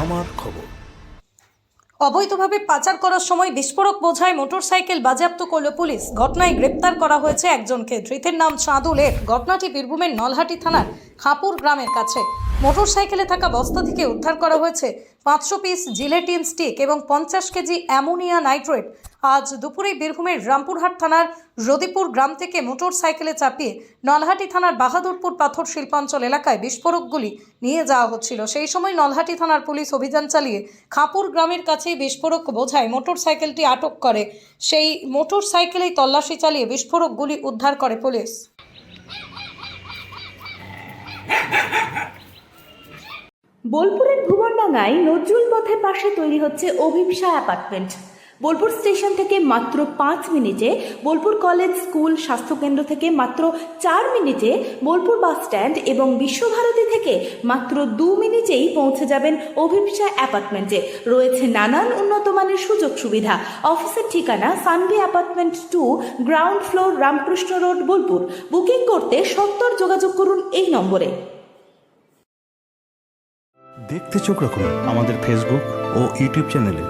আমার খবর। অবৈধভাবে পাচার করার সময় বিস্ফোরক বোঝাই মোটরসাইকেল বাজেয়াপ্ত করল পুলিশ। ঘটনায় গ্রেপ্তার করা হয়েছে একজনকে। ধৃতের নাম চাঁদুল শেখ। ঘটনাটি বীরভূমের নলহাটি থানার খাপুর গ্রামের কাছে। মোটরসাইকেলে থাকা বস্তা থেকে উদ্ধার করা হয়েছে 500 পিস জিলেটিন স্টিক এবং 50 কেজি অ্যামোনিয়া নাইট্রেট। আজ দুপুরে বীরভূমের রামপুরহাট থানার রদিপুর গ্রাম থেকে মোটরসাইকেলে চাপিয়ে নলহাটি থানার বাহাদুরপুর পাথর শিল্পাঞ্চল এলাকায় বিস্ফোরকগুলি নিয়ে যাওয়া হচ্ছিল। সেই সময় নলহাটি থানার পুলিশ অভিযান চালিয়ে খাপুর গ্রামের কাছে বিস্ফোরক বোঝায় মোটরসাইকেলটি আটক করে। সেই মোটরসাইকেলেই তল্লাশি চালিয়ে বিস্ফোরকগুলি উদ্ধার করে পুলিশ। বোলপুরের ভুবনডাঙ্গায় নজরুল পথের পাশে তৈরি হচ্ছে অভিপ্সা অ্যাপার্টমেন্ট। বোলপুর স্টেশন থেকে মাত্র 5 মিনিটে, বোলপুর কলেজ স্কুল স্বাস্থ্যকেন্দ্র থেকে মাত্র 4 মিনিটে, বোলপুর বাস স্ট্যান্ড এবং বিশ্বভারতী থেকে মাত্র 2 মিনিটেই পৌঁছে যাবেন অভিপ্সা অ্যাপার্টমেন্টে। রয়েছে নানান উন্নত মানের সুযোগ সুবিধা। অফিসের ঠিকানা Sanvi apartment 2, ground floor, Ramakrishna road, Bolpur. Booking করতে সত্তর যোগাযোগ করুন এই নম্বরে। দেখতে চোখ রাখুন আমাদের ফেসবুক ও ইউটিউব চ্যানেলে।